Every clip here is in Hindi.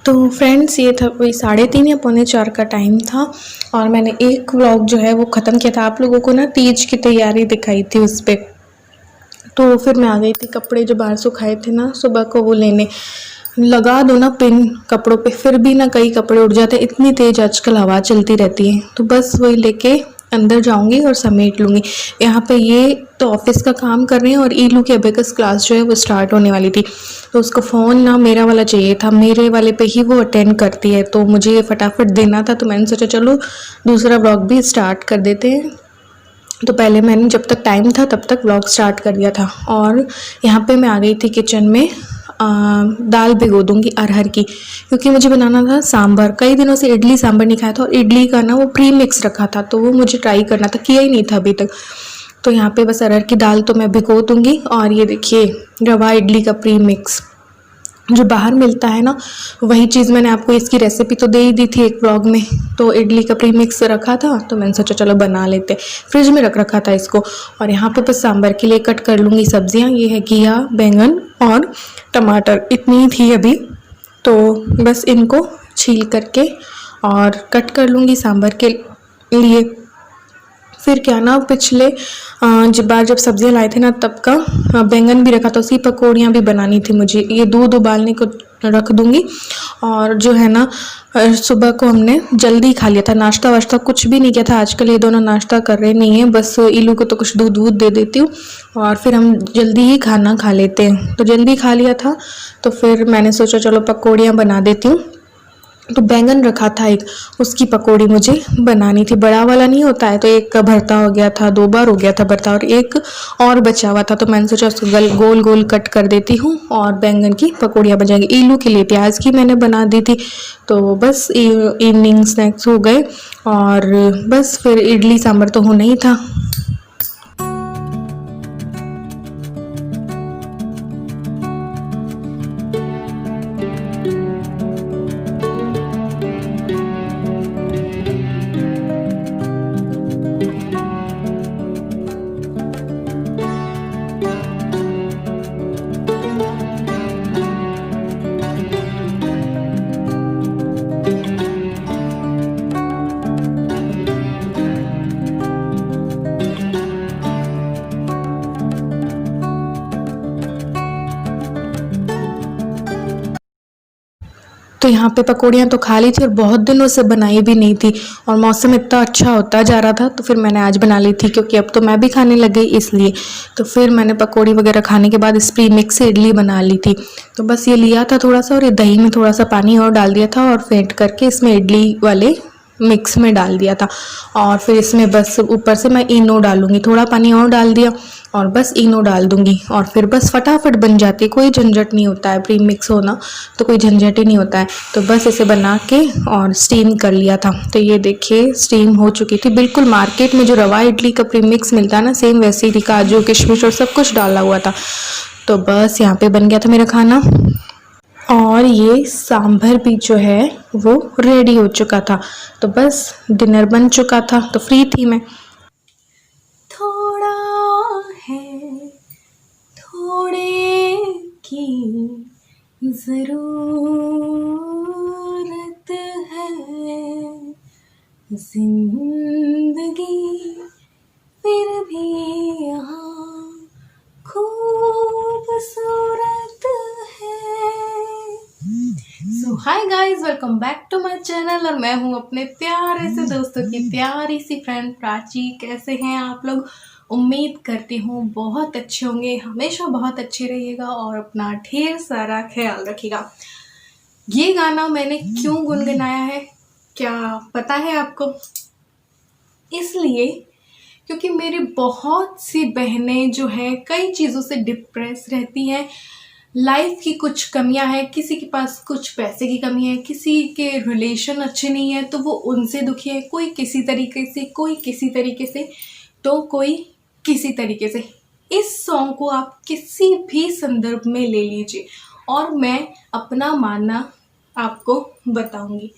तो फ्रेंड्स ये था कोई 3:30 या पौने 4 का टाइम था और मैंने एक व्लॉग जो है वो ख़त्म किया था। आप लोगों को ना तीज की तैयारी दिखाई थी उस पे। तो फिर मैं आ गई थी कपड़े जो बाहर सुखाए थे ना सुबह को वो लेने। लगा दो ना पिन कपड़ों पे फिर भी ना कई कपड़े उड़ जाते, इतनी तेज़ आजकल हवा चलती रहती है। तो बस वही लेके अंदर जाऊंगी और समेट लूँगी। यहाँ पे ये तो ऑफिस का काम कर रहे हैं और ईलू की अबेकस क्लास जो है वो स्टार्ट होने वाली थी। तो उसको फ़ोन ना मेरा वाला चाहिए था, मेरे वाले पे ही वो अटेंड करती है, तो मुझे ये फटाफट देना था। तो मैंने सोचा चलो दूसरा व्लॉग भी स्टार्ट कर देते हैं। तो पहले मैंने जब तक टाइम था तब तक व्लॉग स्टार्ट कर दिया था। और यहाँ पे मैं आ गई थी किचन में। दाल भिगो दूंगी अरहर की, क्योंकि मुझे बनाना था सांभर। कई दिनों से इडली सांभर नहीं खाया था और इडली का ना वो प्री मिक्स रखा था, तो वो मुझे ट्राई करना था, किया ही नहीं था अभी तक। तो यहाँ पे बस अरहर की दाल तो मैं भिगो दूंगी। और ये देखिए रवा इडली का प्री मिक्स जो बाहर मिलता है ना, वही चीज़ मैंने आपको इसकी रेसिपी तो दे ही दी थी एक व्लॉग में। तो इडली का प्री मिक्स रखा था तो मैंने सोचा चलो बना लेते, फ्रिज में रख रखा था इसको। और यहाँ पे बस सांभर के लिए कट कर लूँगी सब्जियाँ। ये है घिया, बैंगन और टमाटर, इतनी ही थी अभी। तो बस इनको छील करके और कट कर लूँगी सांभर के लिए। फिर क्या ना पिछले जब सब्जियां लाए थे ना तब का बैंगन भी रखा था, उसी पकौड़ियाँ भी बनानी थी मुझे। ये दूध उबालने को रख दूंगी। और जो है ना सुबह को हमने जल्दी खा लिया था, नाश्ता वाश्ता कुछ भी नहीं किया था। आजकल ये दोनों नाश्ता कर रहे नहीं है, बस इलू को तो कुछ दूध वूध दे देती हूँ और फिर हम जल्दी ही खाना खा लेते हैं। तो जल्दी खा लिया था तो फिर मैंने सोचा चलो पकौड़ियाँ बना देती हूँ। तो बैंगन रखा था एक, उसकी पकौड़ी मुझे बनानी थी। बड़ा वाला नहीं होता है, तो एक का भरता हो गया था, 2 बार हो गया था भरता, और एक और बचा हुआ था। तो मैंने सोचा उसको गोल गोल कट कर देती हूँ और बैंगन की पकौड़ियाँ बन जाएंगी। इलू के लिए प्याज की मैंने बना दी थी। तो बस इवनिंग स्नैक्स हो गए और बस फिर इडली सांभर तो होना ही था। तो यहाँ पे पकौड़ियाँ तो खा ली थी और बहुत दिनों से बनाई भी नहीं थी, और मौसम इतना अच्छा होता जा रहा था तो फिर मैंने आज बना ली थी, क्योंकि अब तो मैं भी खाने लग गई इसलिए। तो फिर मैंने पकौड़ी वगैरह खाने के बाद इस प्री मिक्स से इडली बना ली थी। तो बस ये लिया था थोड़ा सा और ये दही में थोड़ा सा पानी और डाल दिया था और फेंट करके इसमें इडली वाले मिक्स में डाल दिया था। और फिर इसमें बस ऊपर से मैं इनो डालूंगी, थोड़ा पानी और डाल दिया और बस इनो डाल दूंगी और फिर बस फटाफट बन जाती है। कोई झंझट नहीं होता है, प्री मिक्स होना तो कोई झंझट ही नहीं होता है। तो बस इसे बना के और स्टीम कर लिया था। तो ये देखिए स्टीम हो चुकी थी बिल्कुल। मार्केट में जो रवा इडली का प्री मिक्स मिलता है ना, सेम वैसे ही थी, काजू किशमिश और सब कुछ डाला हुआ था। तो बस यहाँ पे बन गया था मेरा खाना और ये सांभर भी जो है वो रेडी हो चुका था। तो बस डिनर बन चुका था, तो फ्री थी मैं। थोड़ा है थोड़े की ज़रूरत है, जिंदगी फिर भी यहाँ खूबसूरत है। So hi guys, welcome back to my channel और मैं हूँ अपने प्यारे से दोस्तों की प्यारी सी फ्रेंड प्राची। कैसे हैं आप लोग? उम्मीद करती हूँ बहुत अच्छे होंगे, हमेशा बहुत अच्छे रहिएगा और अपना ढेर सारा ख्याल रखिएगा। ये गाना मैंने क्यों गुनगुनाया है क्या पता है आपको? इसलिए क्योंकि मेरी बहुत सी बहनें जो हैं कई चीज़ों से डिप्रेस रहती हैं। लाइफ की कुछ कमियां हैं, किसी के पास कुछ पैसे की कमी है, किसी के रिलेशन अच्छे नहीं है तो वो उनसे दुखी है, कोई किसी तरीके से, कोई किसी तरीके से, तो कोई किसी तरीके से। इस सॉन्ग को आप किसी भी संदर्भ में ले लीजिए और मैं अपना मानना आपको बताऊंगी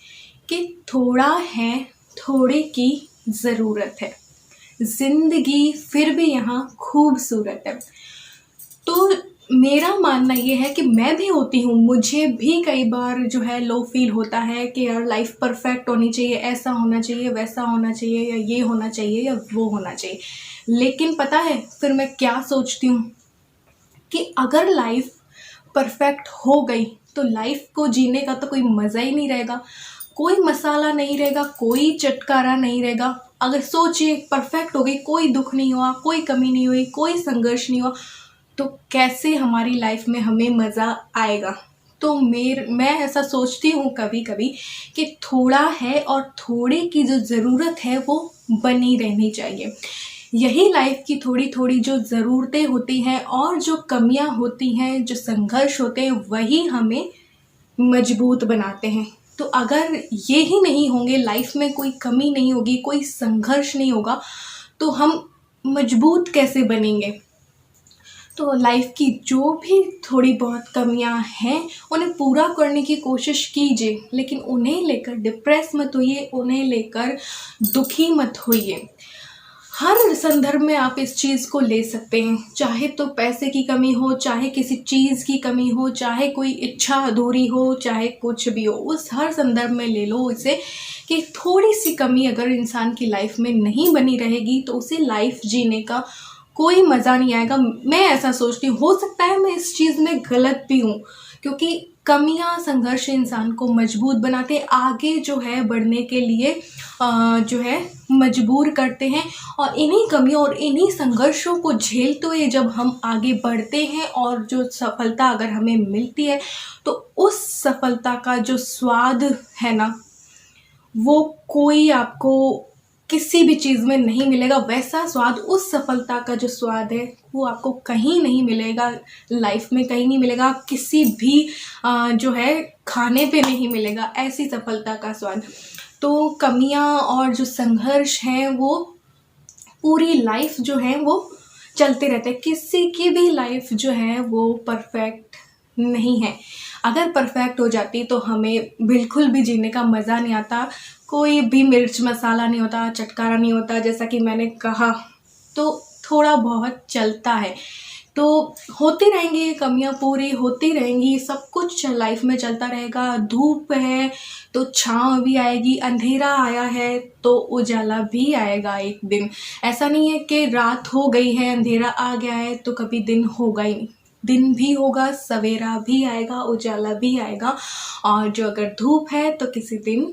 कि थोड़ा है थोड़े की ज़रूरत है, जिंदगी फिर भी यहाँ खूबसूरत है। तो मेरा मानना ये है कि मैं भी होती हूँ, मुझे भी कई बार जो है लो फील होता है कि यार लाइफ परफेक्ट होनी चाहिए, ऐसा होना चाहिए, वैसा होना चाहिए, या ये होना चाहिए या वो होना चाहिए। लेकिन पता है फिर मैं क्या सोचती हूँ कि अगर लाइफ परफेक्ट हो गई तो लाइफ को जीने का तो कोई मज़ा ही नहीं रहेगा, कोई मसाला नहीं रहेगा, कोई चटकारा नहीं रहेगा। अगर सोचिए परफेक्ट हो गई, कोई दुख नहीं हुआ, कोई कमी नहीं हुई, कोई संघर्ष नहीं हुआ, तो कैसे हमारी लाइफ में हमें मज़ा आएगा। तो मैं ऐसा सोचती हूँ कभी कभी कि थोड़ा है और थोड़े की जो ज़रूरत है वो बनी रहनी चाहिए। यही लाइफ की थोड़ी थोड़ी जो ज़रूरतें होती हैं और जो कमियां होती हैं, जो संघर्ष होते हैं, वही हमें मजबूत बनाते हैं। तो अगर ये ही नहीं होंगे, लाइफ में कोई कमी नहीं होगी, कोई संघर्ष नहीं होगा, तो हम मजबूत कैसे बनेंगे। तो लाइफ की जो भी थोड़ी बहुत कमियां हैं उन्हें पूरा करने की कोशिश कीजिए, लेकिन उन्हें लेकर डिप्रेस मत होइए, उन्हें लेकर दुखी मत होइए। हर संदर्भ में आप इस चीज़ को ले सकते हैं, चाहे तो पैसे की कमी हो, चाहे किसी चीज़ की कमी हो, चाहे कोई इच्छा अधूरी हो, चाहे कुछ भी हो, उस हर संदर्भ में ले लो इसे कि थोड़ी सी कमी अगर इंसान की लाइफ में नहीं बनी रहेगी तो उसे लाइफ जीने का कोई मज़ा नहीं आएगा। मैं ऐसा सोचती हूँ, हो सकता है मैं इस चीज़ में गलत भी हूँ, क्योंकि कमियां संघर्ष इंसान को मजबूत बनाते, आगे जो है बढ़ने के लिए जो है मजबूर करते हैं। और इन्हीं कमियों और इन्हीं संघर्षों को झेलते हुए जब हम आगे बढ़ते हैं और जो सफलता अगर हमें मिलती है, तो उस सफलता का जो स्वाद है ना, वो कोई आपको किसी भी चीज़ में नहीं मिलेगा। वैसा स्वाद, उस सफलता का जो स्वाद है वो आपको कहीं नहीं मिलेगा, लाइफ में कहीं नहीं मिलेगा, किसी भी जो है खाने पे नहीं मिलेगा ऐसी सफलता का स्वाद। तो कमियां और जो संघर्ष हैं वो पूरी लाइफ जो है वो चलते रहते हैं। किसी की भी लाइफ जो है वो परफेक्ट नहीं है। अगर परफेक्ट हो जाती तो हमें बिल्कुल भी जीने का मज़ा नहीं आता, कोई भी मिर्च मसाला नहीं होता, चटकारा नहीं होता, जैसा कि मैंने कहा। तो थोड़ा बहुत चलता है, तो होती रहेंगी ये कमियां, पूरी होती रहेंगी, सब कुछ लाइफ में चलता रहेगा। धूप है तो छाँव भी आएगी, अंधेरा आया है तो उजाला भी आएगा एक दिन। ऐसा नहीं है कि रात हो गई है, अंधेरा आ गया है तो कभी दिन होगा ही नहीं। दिन भी होगा, सवेरा भी आएगा, उजाला भी आएगा। और जो अगर धूप है तो किसी दिन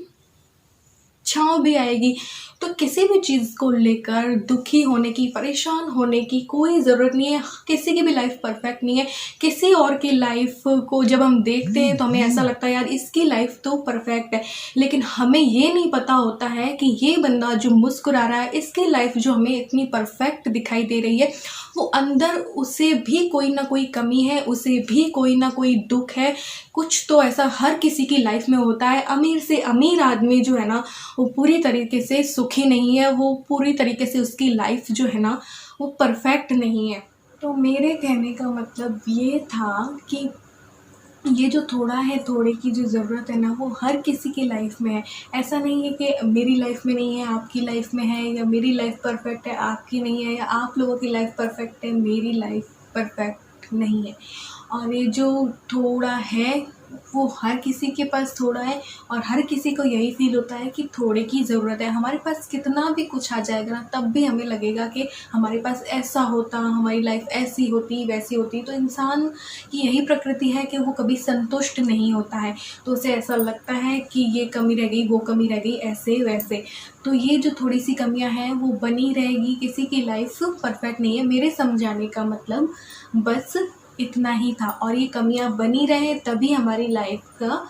छाँव भी आएगी। तो किसी भी चीज़ को लेकर दुखी होने की, परेशान होने की कोई ज़रूरत नहीं है। किसी की भी लाइफ परफेक्ट नहीं है। किसी और की लाइफ को जब हम देखते हैं तो हमें ऐसा लगता है यार इसकी लाइफ तो परफेक्ट है, लेकिन हमें ये नहीं पता होता है कि ये बंदा जो मुस्कुरा रहा है, इसकी लाइफ जो हमें इतनी परफेक्ट दिखाई दे रही है, वो अंदर उसे भी कोई ना कोई कमी है, उसे भी कोई ना कोई दुख है। कुछ तो ऐसा हर किसी की लाइफ में होता है। अमीर से अमीर आदमी जो है ना, वो पूरी तरीके से सुखी नहीं है, वो पूरी तरीके से उसकी लाइफ जो है ना वो परफेक्ट नहीं है। तो मेरे कहने का मतलब ये था कि ये जो थोड़ा है, थोड़े की जो ज़रूरत है ना, वो हर किसी की लाइफ में है। ऐसा नहीं है कि मेरी लाइफ में नहीं है, आपकी लाइफ में है, या मेरी लाइफ परफेक्ट है, आपकी नहीं है, या आप लोगों की लाइफ परफेक्ट है, मेरी लाइफ परफेक्ट नहीं है। और ये जो थोड़ा है वो हर किसी के पास थोड़ा है, और हर किसी को यही फील होता है कि थोड़े की ज़रूरत है। हमारे पास कितना भी कुछ आ जाएगा ना, तब भी हमें लगेगा कि हमारे पास ऐसा होता, हमारी लाइफ ऐसी होती, वैसी होती। तो इंसान की यही प्रकृति है कि वो कभी संतुष्ट नहीं होता है। तो उसे ऐसा लगता है कि ये कमी रह गई, वो कमी रह गई, ऐसे वैसे। तो ये जो थोड़ी सी कमियां हैं वो बनी रहेगी। किसी की लाइफ परफेक्ट नहीं है। मेरे समझाने का मतलब बस इतना ही था। और ये कमियां बनी रहे तभी हमारी लाइफ का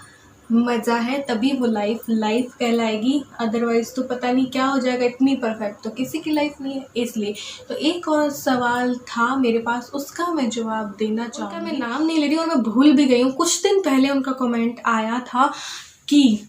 मज़ा है, तभी वो लाइफ कहलाएगी। अदरवाइज़ तो पता नहीं क्या हो जाएगा। इतनी परफेक्ट तो किसी की लाइफ नहीं है। इसलिए तो एक और सवाल था मेरे पास, उसका मैं जवाब देना चाहूँगी। मैं नाम नहीं ले रही और मैं भूल भी गई हूँ। कुछ दिन पहले उनका कमेंट आया था कि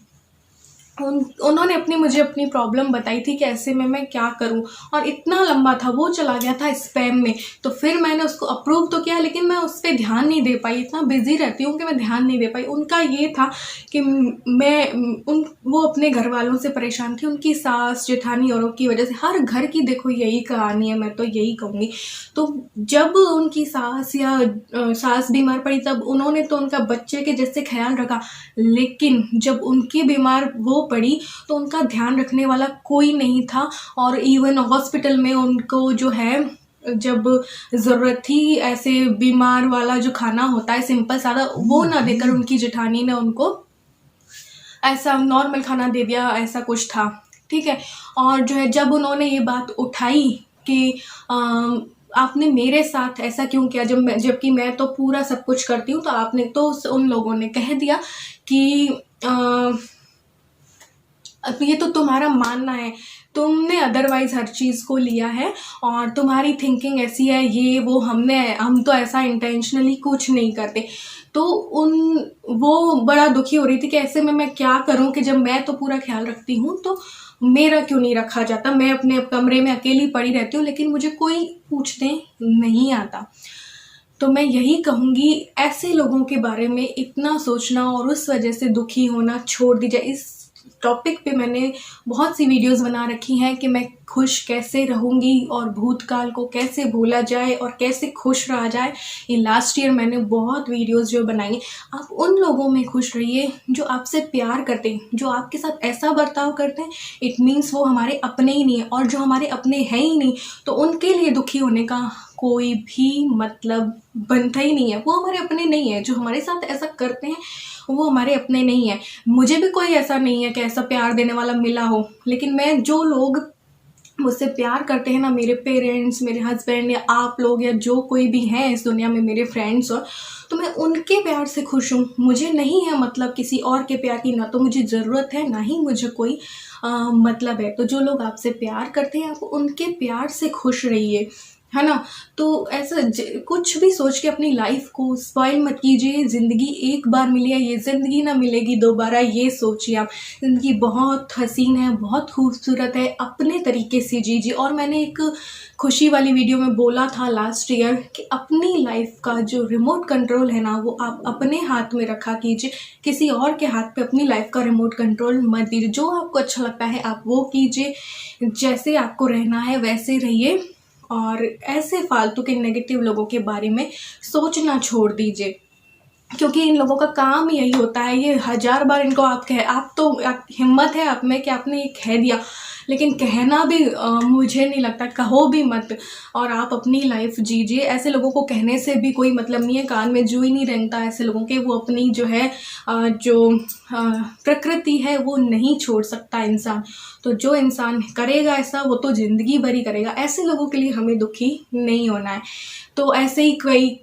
उन्होंने मुझे अपनी प्रॉब्लम बताई थी कि ऐसे में मैं क्या करूं, और इतना लंबा था, वो चला गया था स्पैम में। तो फिर मैंने उसको अप्रूव तो किया, लेकिन मैं उस पर ध्यान नहीं दे पाई, इतना बिजी रहती हूँ कि मैं ध्यान नहीं दे पाई। उनका ये था कि वो अपने घर वालों से परेशान थी, उनकी सास जेठानी औरों की वजह से। हर घर की देखो यही कहानी है, मैं तो यही कहूँगी। तो जब उनकी सास बीमार पड़ी, तब उन्होंने तो उनका बच्चे के जैसे ख्याल रखा, लेकिन जब उनकी बीमार वो पड़ी तो उनका ध्यान रखने वाला कोई नहीं था। और इवन हॉस्पिटल में उनको जो है, जब ज़रूरत थी ऐसे बीमार वाला जो खाना होता है सिंपल सादा, वो ना देकर उनकी जेठानी ने उनको ऐसा नॉर्मल खाना दे दिया, ऐसा कुछ था, ठीक है। और जो है, जब उन्होंने ये बात उठाई कि आपने मेरे साथ ऐसा क्यों किया, जबकि मैं तो पूरा सब कुछ करती हूँ, तो आपने तो उन लोगों ने कह दिया कि अब ये तो तुम्हारा मानना है, तुमने अदरवाइज हर चीज़ को लिया है और तुम्हारी थिंकिंग ऐसी है, ये वो, हम तो ऐसा इंटेंशनली कुछ नहीं करते। तो वो बड़ा दुखी हो रही थी कि ऐसे में मैं क्या करूं, कि जब मैं तो पूरा ख्याल रखती हूँ तो मेरा क्यों नहीं रखा जाता। मैं अपने कमरे में अकेली पड़ी रहती हूँ, लेकिन मुझे कोई पूछने नहीं आता। तो मैं यही कहूँगी, ऐसे लोगों के बारे में इतना सोचना और उस वजह से दुखी होना छोड़ दीजिए। इस टॉपिक पे मैंने बहुत सी वीडियोस बना रखी हैं कि मैं खुश कैसे रहूँगी और भूतकाल को कैसे भूला जाए और कैसे खुश रहा जाए। ये लास्ट ईयर मैंने बहुत वीडियोस जो बनाई। आप उन लोगों में खुश रहिए जो आपसे प्यार करते हैं, जो आपके साथ ऐसा बर्ताव करते हैं, इट मीन्स वो हमारे अपने ही नहीं है। और जो हमारे अपने हैं ही नहीं, तो उनके लिए दुखी होने का कोई भी मतलब बनता ही नहीं है। वो हमारे अपने नहीं है। जो हमारे साथ ऐसा करते हैं वो हमारे अपने नहीं है। मुझे भी कोई ऐसा नहीं है कि ऐसा प्यार देने वाला मिला हो, लेकिन मैं जो लोग मुझसे प्यार करते हैं ना, मेरे पेरेंट्स, मेरे हस्बैंड, या आप लोग, या जो कोई भी हैं इस दुनिया में मेरे फ्रेंड्स, और तो मैं उनके प्यार से खुश हूँ। मुझे नहीं है मतलब किसी और के प्यार की, ना तो मुझे ज़रूरत है, ना ही मुझे कोई मतलब है। तो जो लोग आपसे प्यार करते हैं, आप उनके प्यार से खुश रहिए, है ना। तो ऐसा कुछ भी सोच के अपनी लाइफ को स्पॉइल मत कीजिए। ज़िंदगी एक बार मिली है, ये ज़िंदगी ना मिलेगी दोबारा, ये सोचिए आप। ज़िंदगी बहुत हसीन है, बहुत खूबसूरत है, अपने तरीके से जीजिए। और मैंने एक खुशी वाली वीडियो में बोला था लास्ट ईयर कि अपनी लाइफ का जो रिमोट कंट्रोल है ना, वो आप अपने हाथ में रखा कीजिए। किसी और के हाथ पे अपनी लाइफ का रिमोट कंट्रोल मत दीजिए। जो आपको अच्छा लगता है आप वो कीजिए, जैसे आपको रहना है वैसे रहिए, और ऐसे फालतू के नेगेटिव लोगों के बारे में सोचना छोड़ दीजिए, क्योंकि इन लोगों का काम यही होता है। ये 1000 बार इनको आप हिम्मत है आप में कि आपने ये कह दिया, लेकिन कहना भी मुझे नहीं लगता, कहो भी मत, और आप अपनी लाइफ जीजिए। ऐसे लोगों को कहने से भी कोई मतलब नहीं है, कान में जू ही नहीं रेंगता ऐसे लोगों के। वो अपनी जो है प्रकृति है वो नहीं छोड़ सकता इंसान। तो जो इंसान करेगा ऐसा, वो तो ज़िंदगी भर ही करेगा। ऐसे लोगों के लिए हमें दुखी नहीं होना है। तो ऐसे ही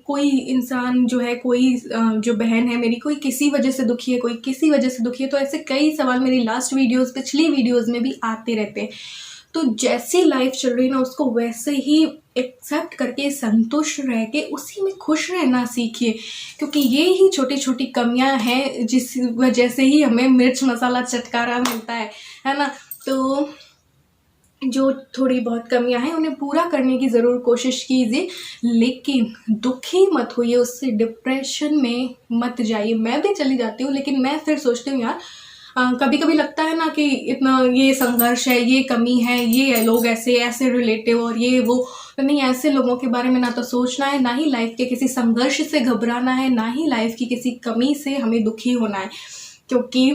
कोई इंसान जो है, कोई जो बहन है मेरी, कोई किसी वजह से दुखी है, कोई किसी वजह से दुखी है, तो ऐसे कई सवाल मेरी पिछली वीडियोस में भी आते रहते हैं। तो जैसी लाइफ चल रही है ना, उसको वैसे ही एक्सेप्ट करके संतुष्ट रह के उसी में खुश रहना सीखिए, क्योंकि ये ही छोटी छोटी कमियां हैं जिस वजह से ही हमें मिर्च मसाला चटकारा मिलता है ना। तो जो थोड़ी बहुत कमियां हैं उन्हें पूरा करने की ज़रूर कोशिश कीजिए, लेकिन दुखी मत होइए, उससे डिप्रेशन में मत जाइए। मैं भी चली जाती हूँ, लेकिन मैं फिर सोचती हूँ यार, कभी कभी लगता है ना कि इतना ये संघर्ष है, ये कमी है, ये लोग ऐसे रिलेटिव और ये वो, तो नहीं, ऐसे लोगों के बारे में ना तो सोचना है, ना ही लाइफ के किसी संघर्ष से घबराना है, ना ही लाइफ की किसी कमी से हमें दुखी होना है, क्योंकि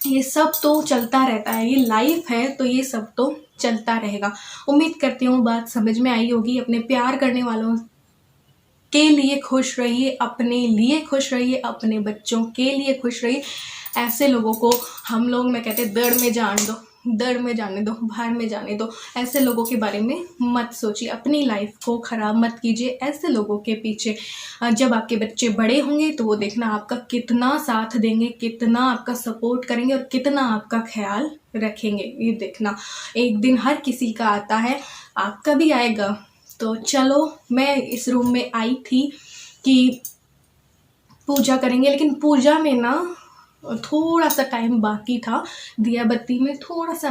ये सब तो चलता रहता है। ये लाइफ है तो ये सब तो चलता रहेगा। उम्मीद करती हूँ बात समझ में आई होगी। अपने प्यार करने वालों के लिए खुश रहिए, अपने लिए खुश रहिए, अपने बच्चों के लिए खुश रहिए। ऐसे लोगों को हम लोग, मैं कहते, दर्द में जाने दो, बाहर में जाने दो। ऐसे लोगों के बारे में मत सोचिए, अपनी लाइफ को ख़राब मत कीजिए ऐसे लोगों के पीछे। जब आपके बच्चे बड़े होंगे तो वो देखना आपका कितना साथ देंगे, कितना आपका सपोर्ट करेंगे और कितना आपका ख्याल रखेंगे। ये देखना, एक दिन हर किसी का आता है, आपका भी आएगा। तो चलो, मैं इस रूम में आई थी कि पूजा करेंगे, लेकिन पूजा में ना थोड़ा सा टाइम बाकी था, दिया बत्ती में थोड़ा सा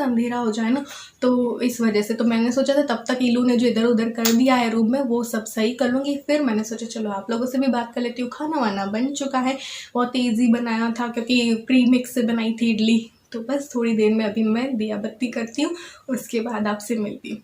अंधेरा हो जाए ना, तो इस वजह से तो मैंने सोचा था तब तक इलू ने जो इधर उधर कर दिया है रूम में वो सब सही कर लूँगी। फिर मैंने सोचा चलो आप लोगों से भी बात कर लेती हूँ। खाना वाना बन चुका है, बहुत ईजी बनाया था क्योंकि प्री मिक्स से बनाई थी इडली। तो बस थोड़ी देर में अभी मैं दिया बत्ती करती हूँ, उसके बाद आपसे मिलती हूँ।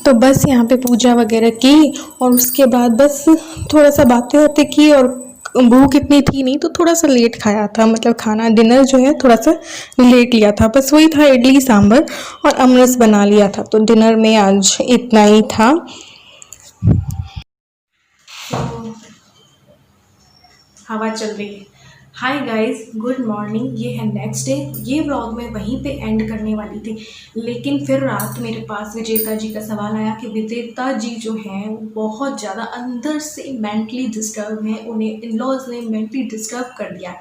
तो बस यहाँ पे पूजा वगैरह की और उसके बाद बस थोड़ा सा बातें बातें की, और भूख इतनी थी नहीं तो थोड़ा सा लेट खाया था, मतलब खाना डिनर जो है थोड़ा सा लेट लिया था। बस वही था, इडली सांभर और अमरस बना लिया था, तो डिनर में आज इतना ही था। तो हवा चल रही है। Hi guys, good morning. ये है नेक्स्ट डे। ये व्लॉग मैं वहीं पे एंड करने वाली थी, लेकिन फिर रात मेरे पास विजेता जी का सवाल आया कि विजेता जी जो हैं बहुत ज़्यादा अंदर से मेंटली डिस्टर्ब हैं, उन्हें इन लॉज ने मेंटली डिस्टर्ब कर दिया है।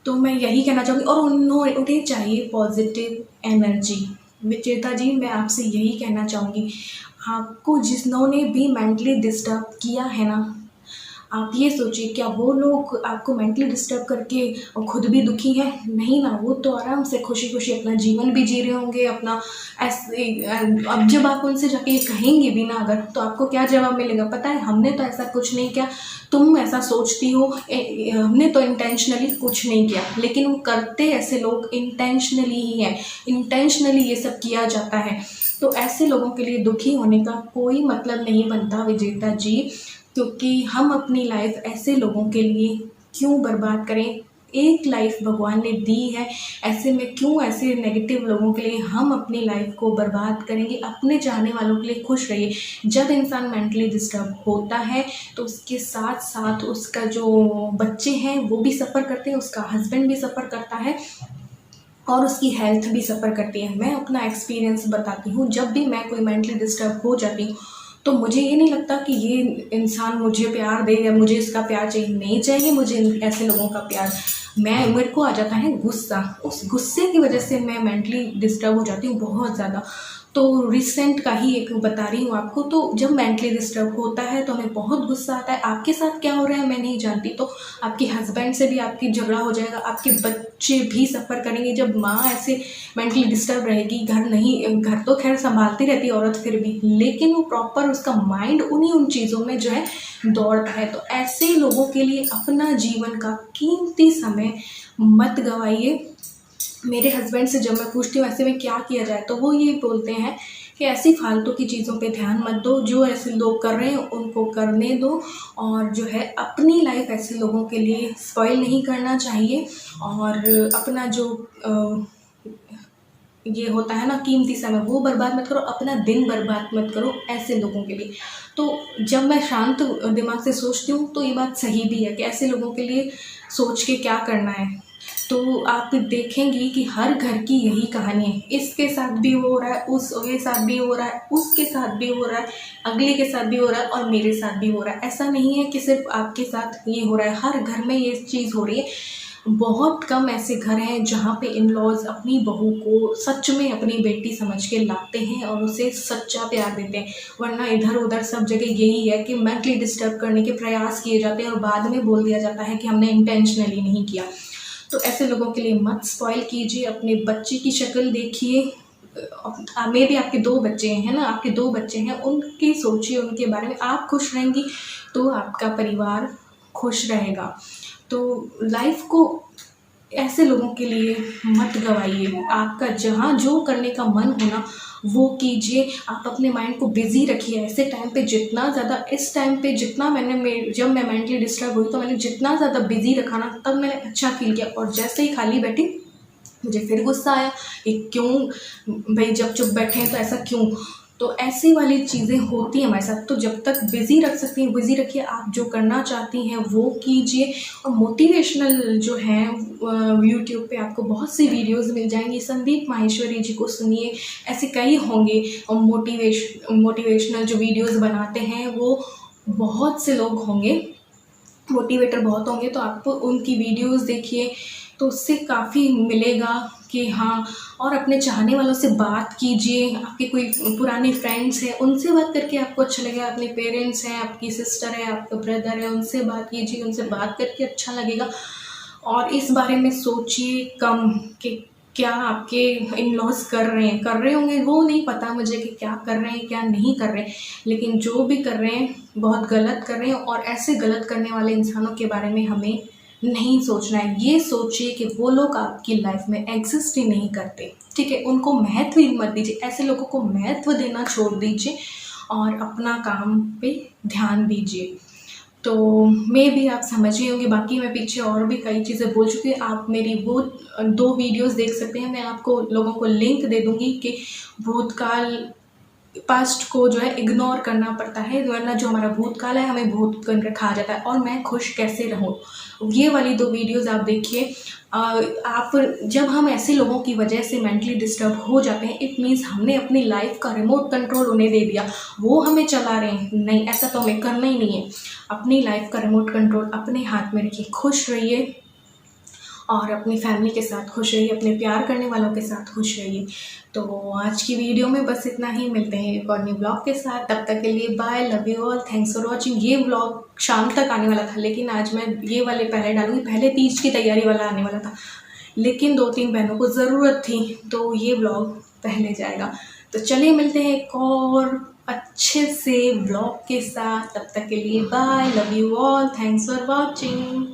तो मैं यही कहना चाहूँगी, और उन्हें चाहिए पॉजिटिव एनर्जी। विजेता जी, मैं आपसे यही कहना चाहूँगी, आपको जिन्होंने भी मेंटली डिस्टर्ब किया है ना, आप ये सोचिए क्या वो लोग आपको मेंटली डिस्टर्ब करके और खुद भी दुखी हैं? नहीं ना, वो तो आराम से खुशी खुशी अपना जीवन भी जी रहे होंगे अपना। ऐसे अब जब आप उनसे जाके ये कहेंगे भी ना अगर, तो आपको क्या जवाब मिलेगा पता है? हमने तो ऐसा कुछ नहीं किया, तुम ऐसा सोचती हो, हमने तो इंटेंशनली कुछ नहीं किया। लेकिन वो करते ऐसे लोग इंटेंशनली ही हैं, इंटेंशनली ये सब किया जाता है। तो ऐसे लोगों के लिए दुखी होने का कोई मतलब नहीं बनता विजेता जी, क्योंकि हम अपनी लाइफ ऐसे लोगों के लिए क्यों बर्बाद करें? एक लाइफ भगवान ने दी है, ऐसे में क्यों ऐसे नेगेटिव लोगों के लिए हम अपनी लाइफ को बर्बाद करेंगे? अपने चाहने वालों के लिए खुश रहिए। जब इंसान मेंटली डिस्टर्ब होता है तो उसके साथ साथ उसका जो बच्चे हैं वो भी सफ़र करते हैं, उसका हस्बैंड भी सफ़र करता है और उसकी हेल्थ भी सफ़र करती है। मैं अपना एक्सपीरियंस बताती हूँ, जब भी मैं कोई मेंटली डिस्टर्ब हो जाती हूँ तो मुझे ये नहीं लगता कि ये इंसान मुझे प्यार दे या मुझे इसका प्यार चाहिए, नहीं चाहिए मुझे ऐसे लोगों का प्यार। मेरे को आ जाता है गुस्सा, उस गुस्से की वजह से मैं मेंटली डिस्टर्ब हो जाती हूँ बहुत ज़्यादा। तो रिसेंट का ही एक बता रही हूँ आपको। तो जब मेंटली डिस्टर्ब होता है तो हमें बहुत गुस्सा आता है। आपके साथ क्या हो रहा है मैं नहीं जानती, तो आपके हस्बैंड से भी आपकी झगड़ा हो जाएगा, आपके बच्चे भी सफ़र करेंगे। जब माँ ऐसे मेंटली डिस्टर्ब रहेगी, घर तो खैर संभालती रहती है औरत फिर भी, लेकिन वो प्रॉपर उसका माइंड उन चीज़ों में जो है दौड़ता है। तो ऐसे लोगों के लिए अपना जीवन का कीमती समय मत गवाइए। मेरे हस्बैंड से जब मैं पूछती हूँ ऐसे में क्या किया जाए, तो वो ये बोलते हैं कि ऐसी फालतू की चीज़ों पे ध्यान मत दो, जो ऐसे लोग कर रहे हैं उनको करने दो, और जो है अपनी लाइफ ऐसे लोगों के लिए स्पॉइल नहीं करना चाहिए। और अपना जो ये होता है ना कीमती समय, वो बर्बाद मत करो, अपना दिन बर्बाद मत करो ऐसे लोगों के लिए। तो जब मैं शांत दिमाग से सोचती हूँ तो ये बात सही भी है कि ऐसे लोगों के लिए सोच के क्या करना है। तो आप देखेंगी कि हर घर की यही कहानी है, इसके साथ भी हो रहा है, उसके साथ भी हो रहा है, उसके साथ भी हो रहा है, अगले के साथ भी हो रहा है और मेरे साथ भी हो रहा है। ऐसा नहीं है कि सिर्फ आपके साथ ये हो रहा है, हर घर में ये चीज़ हो रही है। बहुत कम ऐसे घर हैं जहाँ पे इन लॉज अपनी बहू को सच में अपनी बेटी समझ के लाते हैं और उसे सच्चा प्यार देते हैं। वरना इधर उधर सब जगह यही है कि मेंटली डिस्टर्ब करने के प्रयास किए जाते हैं और बाद में बोल दिया जाता है कि हमने इंटेंशनली नहीं किया। तो ऐसे लोगों के लिए मत स्पॉइल कीजिए। अपने बच्चे की शक्ल देखिए, मे भी आपके 2 बच्चे हैं ना, आपके 2 बच्चे हैं, उनकी सोचिए, उनके बारे में। आप खुश रहेंगी तो आपका परिवार खुश रहेगा। तो लाइफ को ऐसे लोगों के लिए मत गवाइए। आपका जहाँ जो करने का मन हो ना वो कीजिए। आप अपने माइंड को बिजी रखिए ऐसे टाइम पे जितना ज़्यादा। इस टाइम पे जितना जब मैं मेंटली डिस्टर्ब हुई तो मैंने जितना ज़्यादा बिजी रखा ना, तब मैंने अच्छा फील किया। और जैसे ही खाली बैठी मुझे फिर गुस्सा आया कि क्यों भाई, जब चुप बैठे हैं तो ऐसा क्यों। तो ऐसी वाली चीज़ें होती हैं हमारे साथ। तो जब तक बिज़ी रख सकती हैं बिज़ी रखिए, आप जो करना चाहती हैं वो कीजिए। और मोटिवेशनल जो हैं यूट्यूब पे आपको बहुत सी वीडियोस मिल जाएंगी। संदीप माहेश्वरी जी को सुनिए, ऐसे कई होंगे। और मोटिवेशनल जो वीडियोस बनाते हैं वो बहुत से लोग होंगे, मोटिवेटर बहुत होंगे। तो आप उनकी वीडियोस देखिए तो उससे काफ़ी मिलेगा कि हाँ, और अपने चाहने वालों से बात कीजिए। आपके कोई पुराने फ्रेंड्स हैं उनसे बात करके आपको अच्छा लगेगा, अपने पेरेंट्स हैं, आपकी सिस्टर है, आपका ब्रदर है, उनसे बात कीजिए, उनसे बात करके अच्छा लगेगा। और इस बारे में सोचिए कम कि क्या आपके इन लॉज कर रहे होंगे, वो नहीं पता मुझे कि क्या कर रहे हैं क्या नहीं कर रहे हैं, लेकिन जो भी कर रहे हैं बहुत गलत कर रहे हैं। और ऐसे गलत करने वाले इंसानों के बारे में हमें नहीं सोचना है। ये सोचिए कि वो लोग आपकी लाइफ में एग्जिस्ट ही नहीं करते, ठीक है, उनको महत्व ही मत दीजिए, ऐसे लोगों को महत्व देना छोड़ दीजिए और अपना काम पे ध्यान दीजिए। तो मे भी आप समझ गए होंगे, बाकी मैं पीछे और भी कई चीज़ें बोल चुकी हूँ। आप मेरी वो 2 वीडियोस देख सकते हैं, मैं आपको लोगों को लिंक दे दूँगी कि भूतकाल पास्ट को जो है इग्नोर करना पड़ता है, वरना जो हमारा भूतकाल है हमें भूत कर रखा जाता है। और मैं खुश कैसे रहूँ, ये वाली 2 वीडियोस आप देखिए। आप जब हम ऐसे लोगों की वजह से मेंटली डिस्टर्ब हो जाते हैं, इट मीन्स हमने अपनी लाइफ का रिमोट कंट्रोल उन्हें दे दिया, वो हमें चला रहे हैं। नहीं, ऐसा तो हमें करना ही नहीं है। अपनी लाइफ का रिमोट कंट्रोल अपने हाथ में रखिए, खुश रहिए और अपनी फैमिली के साथ खुश रहिए, अपने प्यार करने वालों के साथ खुश रहिए। तो आज की वीडियो में बस इतना ही, मिलते हैं एक और न्यू ब्लॉग के साथ। तब तक के लिए bye, love you all, thanks for watching. ये ब्लॉग शाम तक आने वाला था, लेकिन आज मैं ये वाले पहले डालूंगी, पहले तीज की तैयारी वाला आने वाला था, लेकिन 2-3 बहनों को ज़रूरत थी तो ये ब्लॉग पहले जाएगा। तो चलिए मिलते हैं एक और अच्छे से ब्लॉग के साथ। तब तक के लिए bye, love you all, thanks for watching.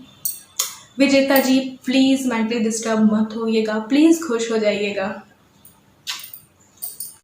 Vijeta ji please mentally disturb मत होइएगा, प्लीज़ खुश हो जाइएगा।